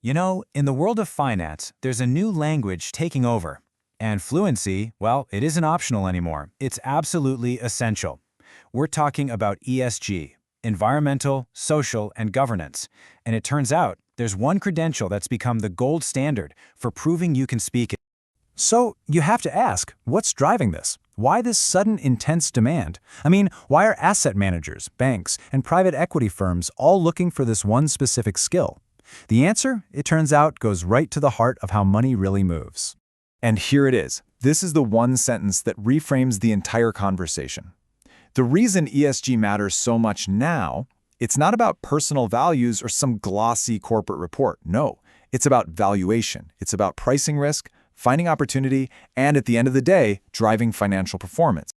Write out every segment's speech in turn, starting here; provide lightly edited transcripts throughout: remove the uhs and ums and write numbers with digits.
You know, in the world of finance, there's a new language taking over. And fluency, well, it isn't optional anymore. It's absolutely essential. We're talking about ESG, environmental, social, and governance. And it turns out there's one credential that's become the gold standard for proving you can speak it. So you have to ask, what's driving this? Why this sudden intense demand? I mean, why are asset managers, banks, and private equity firms all looking for this one specific skill? The answer, it turns out, goes right to the heart of how money really moves. And here it is. This is the one sentence that reframes the entire conversation. The reason ESG matters so much now, it's not about personal values or some glossy corporate report. No, it's about valuation. It's about pricing risk, finding opportunity, and at the end of the day, driving financial performance.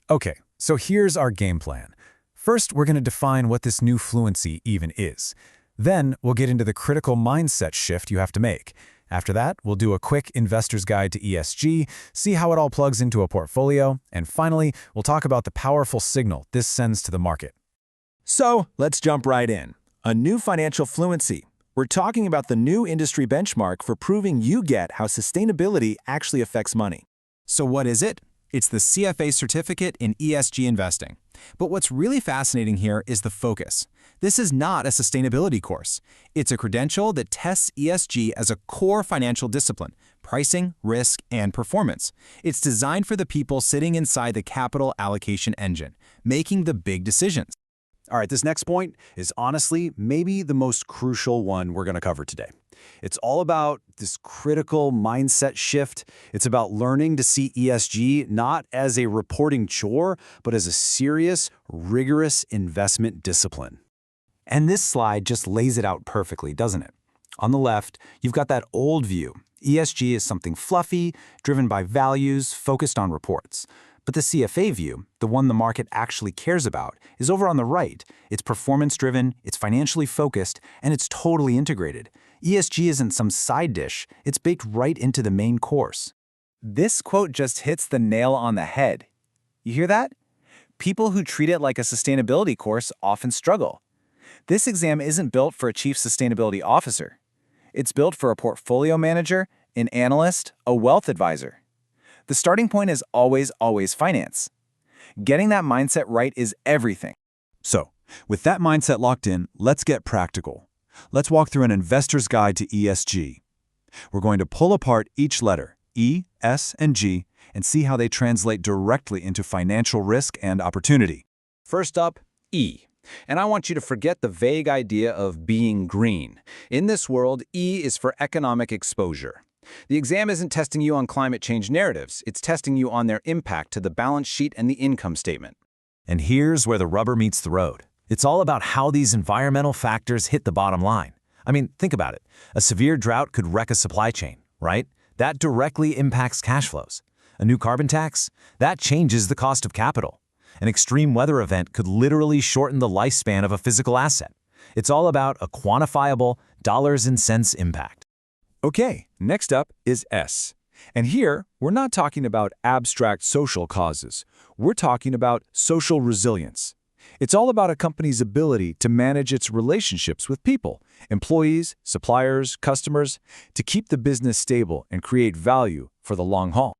Okay, so here's our game plan. First, we're going to define what this new fluency even is. Then, we'll get into the critical mindset shift you have to make. After that, we'll do a quick investor's guide to ESG, see how it all plugs into a portfolio, and finally, we'll talk about the powerful signal this sends to the market. So, let's jump right in. A new financial fluency. We're talking about the new industry benchmark for proving you get how sustainability actually affects money. So what is it? It's the CFA Certificate in ESG Investing. But what's really fascinating here is the focus. This is not a sustainability course. It's a credential that tests ESG as a core financial discipline, pricing, risk, and performance. It's designed for the people sitting inside the capital allocation engine, making the big decisions. All right, this next point is honestly maybe the most crucial one we're going to cover today. It's all about this critical mindset shift. It's about learning to see ESG not as a reporting chore, but as a serious, rigorous investment discipline. And this slide just lays it out perfectly, doesn't it? On the left, you've got that old view. ESG is something fluffy, driven by values, focused on reports. But the CFA view, the one the market actually cares about, is over on the right. It's performance-driven, it's financially focused, and it's totally integrated. ESG isn't some side dish, it's baked right into the main course. This quote just hits the nail on the head. You hear that? People who treat it like a sustainability course often struggle. This exam isn't built for a chief sustainability officer. It's built for a portfolio manager, an analyst, a wealth advisor. The starting point is always finance. Getting that mindset right is everything. So, with that mindset locked in, let's get practical. Let's walk through an investor's guide to ESG. We're going to pull apart each letter, E, S, and G, and see how they translate directly into financial risk and opportunity. First up, E. And I want you to forget the vague idea of being green. In this world, E is for economic exposure. The exam isn't testing you on climate change narratives, it's testing you on their impact to the balance sheet and the income statement. And here's where the rubber meets the road. It's all about how these environmental factors hit the bottom line. I mean, think about it. A severe drought could wreck a supply chain, right? That directly impacts cash flows. A new carbon tax? That changes the cost of capital. An extreme weather event could literally shorten the lifespan of a physical asset. It's all about a quantifiable dollars and cents impact. Okay, next up is S. And here, we're not talking about abstract social causes. We're talking about social resilience. It's all about a company's ability to manage its relationships with people, employees, suppliers, customers, to keep the business stable and create value for the long haul.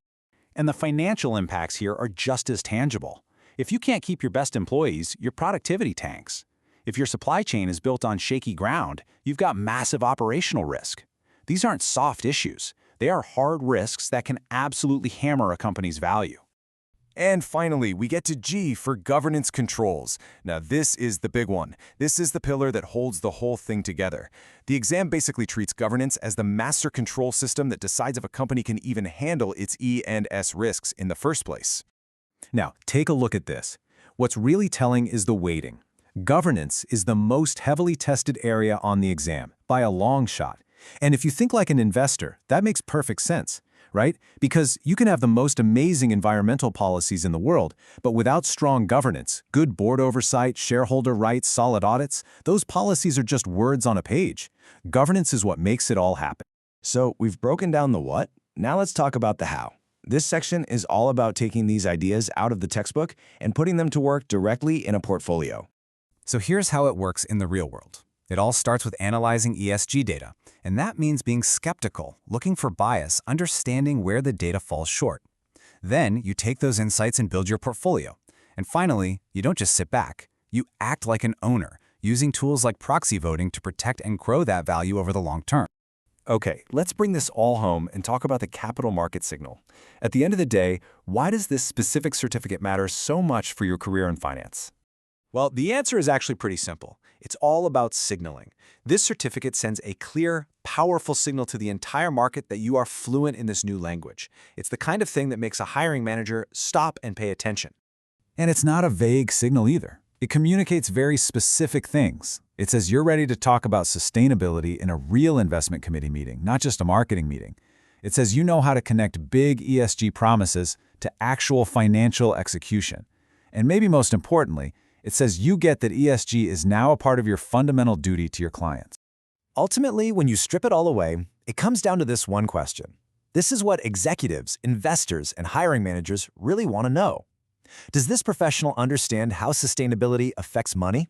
And the financial impacts here are just as tangible. If you can't keep your best employees, your productivity tanks. If your supply chain is built on shaky ground, you've got massive operational risk. These aren't soft issues. They are hard risks that can absolutely hammer a company's value. And finally, we get to G for governance controls. Now, this is the big one. This is the pillar that holds the whole thing together. The exam basically treats governance as the master control system that decides if a company can even handle its E and S risks in the first place. Now, take a look at this. What's really telling is the weighting. Governance is the most heavily tested area on the exam, by a long shot. And if you think like an investor, that makes perfect sense, right? Because you can have the most amazing environmental policies in the world, but without strong governance, good board oversight, shareholder rights, solid audits, those policies are just words on a page. Governance is what makes it all happen. So we've broken down the what. Now let's talk about the how. This section is all about taking these ideas out of the textbook and putting them to work directly in a portfolio. So here's how it works in the real world. It all starts with analyzing ESG data, and that means being skeptical, looking for bias, understanding where the data falls short. Then you take those insights and build your portfolio. And finally, you don't just sit back. You act like an owner, using tools like proxy voting to protect and grow that value over the long term. Okay, let's bring this all home and talk about the capital market signal. At the end of the day, why does this specific certificate matter so much for your career in finance? Well, the answer is actually pretty simple. It's all about signaling. This certificate sends a clear, powerful signal to the entire market that you are fluent in this new language. It's the kind of thing that makes a hiring manager stop and pay attention. And it's not a vague signal either. It communicates very specific things. It says you're ready to talk about sustainability in a real investment committee meeting, not just a marketing meeting. It says you know how to connect big ESG promises to actual financial execution. And maybe most importantly, it says you get that ESG is now a part of your fundamental duty to your clients. Ultimately, when you strip it all away, it comes down to this one question. This is what executives, investors, and hiring managers really want to know. Does this professional understand how sustainability affects money?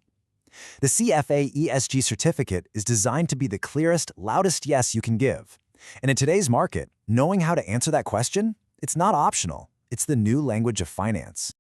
The CFA ESG Certificate is designed to be the clearest, loudest yes you can give. And in today's market, knowing how to answer that question, it's not optional. It's the new language of finance.